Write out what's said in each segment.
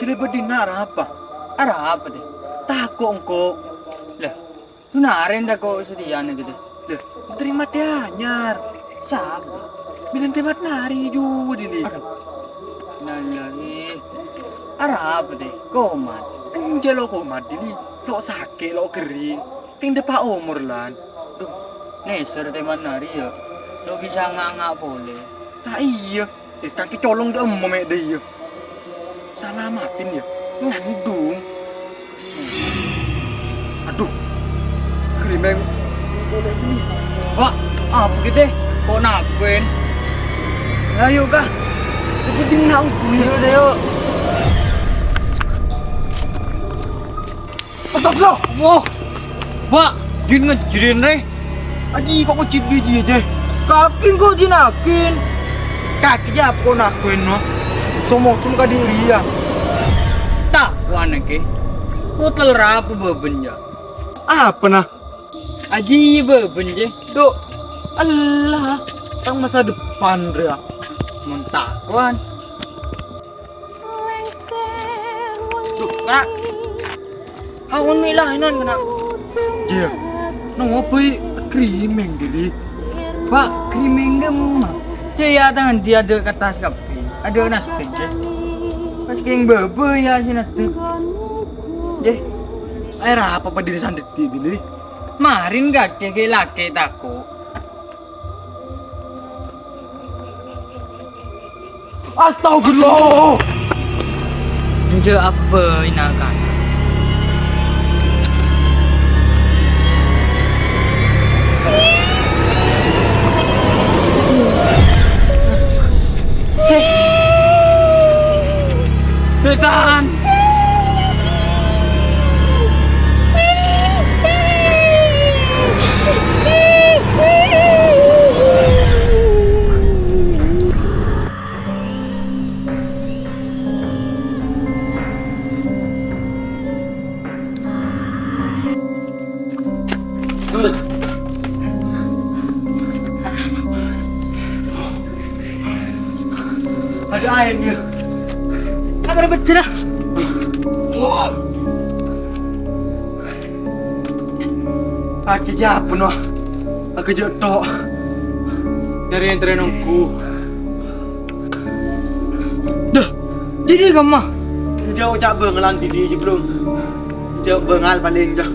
Kira bedina apa? Arah apa deh? Takut engkau. Lah, tunarin dah kau sediaan gitu. Lah, terima dia anyar. Siapa? Bilang temat nari juga ini. Nalari. Arah apa deh? Komat. Anjir lo komat ini. Lo sakit, lo kering. Ting depan umur lan. Duh, nih suruh teman nari ya. Lo bisa nganga boleh. Nah iya. Kaki colong dia memek dia. Salamatin ya. Ngandung. Aduh. Kerimeng. Boleh ini. Wah, apa gitu? Kok nakuin? Ayo kah. Seperti nak gue. Yuk deh yuk. Astagfirullah. Wah, wah, jin ngejirin re. Aji kok ngecip biji aja. Kaki kok jinakin. Kaki aja apa kau nakuin no? Somosum ka diri ya. Tak, wana ke. Kau telerapu beben ya. Apa nah? Aji beben je. Dok. Allah. Tang masa depan ria. Mentakwan. Duh, kak. Awan milahinan kena. Iya. Ngopi krimeng dili. Pak, krimeng demam. Caya tangan dia ada kata kapi. Ada naspek je. Pas king bebe ya sini tuh. Je, Air apa diri sandit dili? marin gak ke laki tako. Astagfirullah. Je apa inakan? Setan! Ada air dia. Agak ada becerah. Kaki apa noh? Aku jatuh. Dari yang trenongku. Dah, jadi kamu. Jauh cak bengalan diri je belum. Jauh bengal paling dah.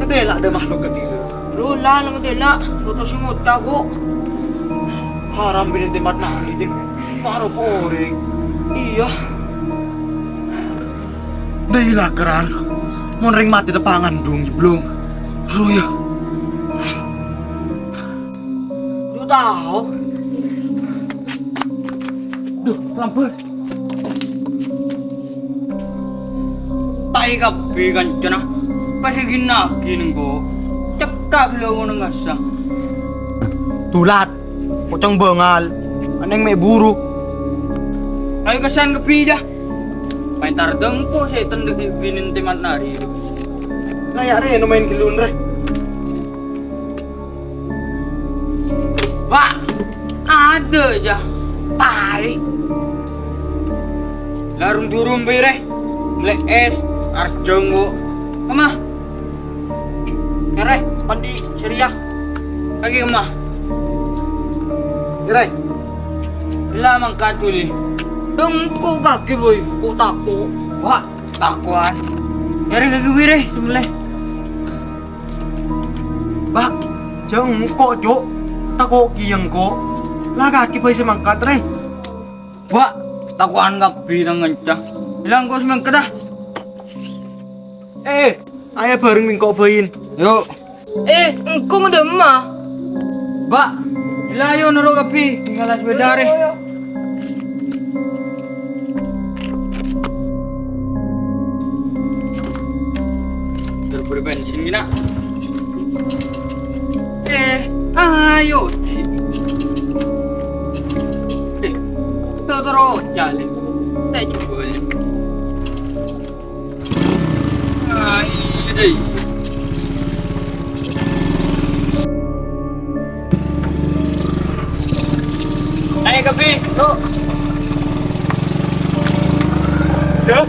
Ketelak ada makhluk kecil. Lulan lang tila. Luto si muta ko. Haram binti mat nari din. Paro poring. Iya. Dahil keran. Mau ring mati depangan dong belum. Ruya. Lu tahu? Duh, lampu. Tai kapi kan cina. Pasti ginakin ko. Cekak lo ko nang asa. Tulat. Pocong bengal. Aneng me buru. Ay kasan kapi dah. Main tardeng ko saya tendek binin teman nari. Layak re no main kilun re. Wah, ada aja. Tai. Larung durung bere. Lek es arjong ko. Kama. Ngere, pandi ceria. Lagi kama. Gerai. Bila mang katuli. Dengko kaki boy, ko tako. Wah, takuan. Ngere kaki bere, sebelah. Ba, jeng kok cok. Tako kiyang kok. Laga ki pay semangkat re. Wah, takuan kapi nang ngancah. Bilang ko semang kada. Ayah bareng mingko bayin. Yuk. Engkau ngedema. Ba, ilayo naro kapi, tinggal as bedare. Berbensin gina. Ayo. Terus jalan. Tak cuba. Ay. Pi. Tuh. Ya.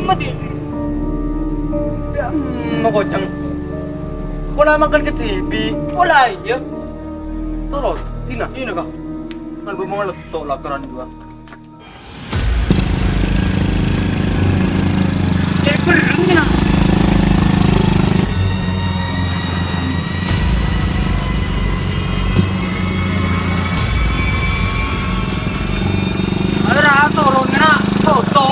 Mati. Ya, mau kocang. Wala makan ke TV. Wala iya. Terus, ini kah? Kan gue mau letok lakaran juga. Jadi berengnya. Ada tolongnya foto.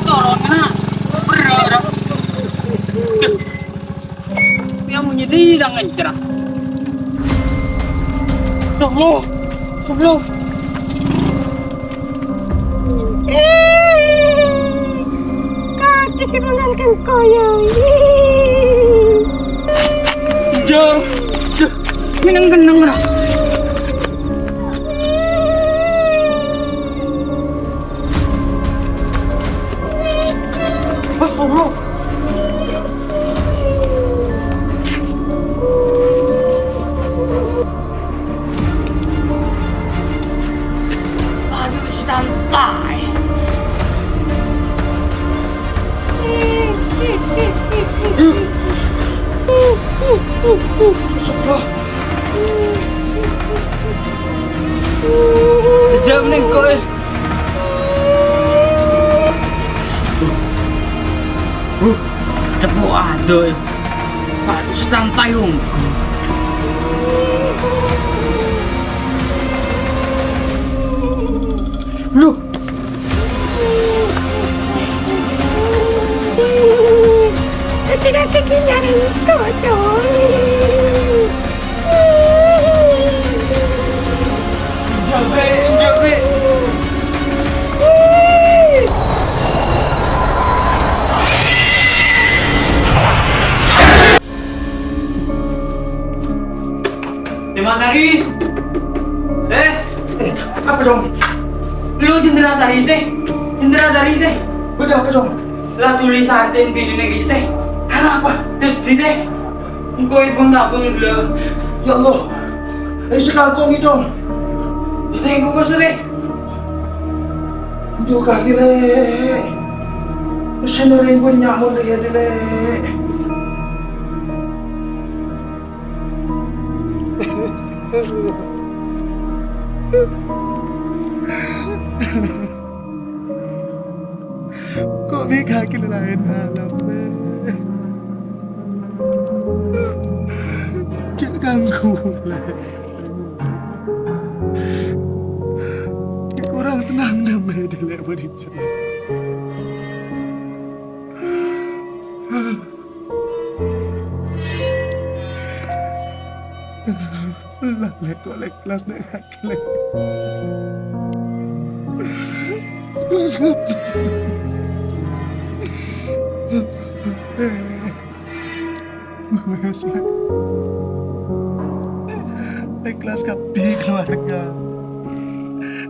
Tolongnya berat. Yang menjadi dengan cerah. Sebelum. Kakis kebangankan koyo. Jauh. Minang-genang lah. Sebelum. Aduh, santai. Sejam nih koi. Cepu aduh. Pak santai ungu. Loh. Tidak kekenyangan kocok. Jabe. Dimana lagi? Apa dong? Lu jendera dari teh. Beda apa dong? Lah tulisan teh gini nih teh. Apa? Jadi teh. Engkau ibu nabung dulu. Ya Allah. Ayo sekalkong itu. Teh engkau kau sudah. Dua kaki le. Mesin orang pun nyamun dia le. Kok mi kaki lain alam le. Jangan ganggu le. Kurang tenang damai di lebar di sana. Lah lek kelas deh kaki kelas ngopi. Lek kelas kapi keluarga.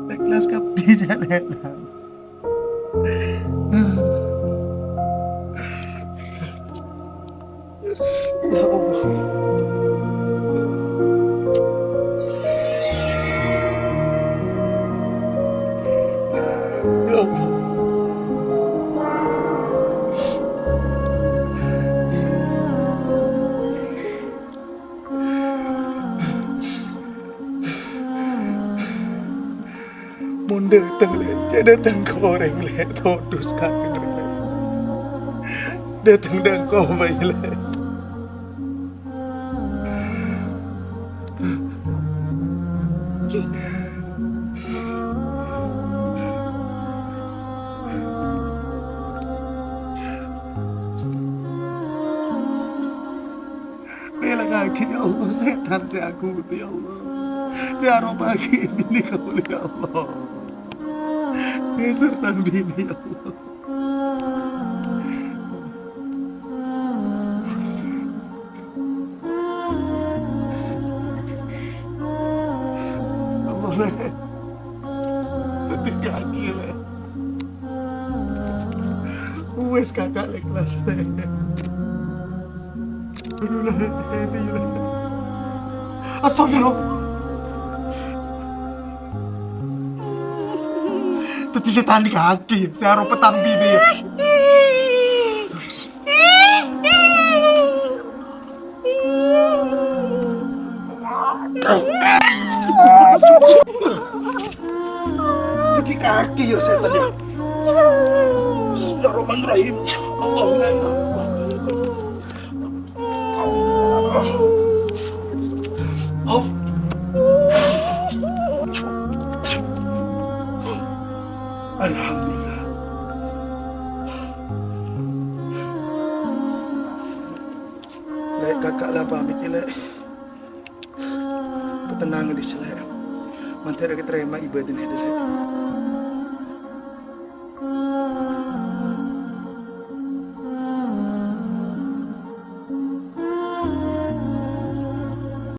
Lek kelas kapi jalan. Ya Allah. Ya Allah. Mundur tengah, datang ke orang le, todus kaki le, datang dan kau bayi le. Bela kaki ya Allah, setan jago ya Allah, searah pagi ini kau ya Allah. Sertan bini ya Allah. Allah le, tiga gila. Wes kakak le kelas le. Dulu le, ini le. Astagfirullah. Tadi setan di kaki, saya harus petambi dia. Tadi kaki ya setan ya. Bismillahirrahmanirrahim. Allahumma Oh. Alhamdulillah. Lek kakak lah pamit lek. Tenang di sini. Mantir kita terima ibadah ini dulu.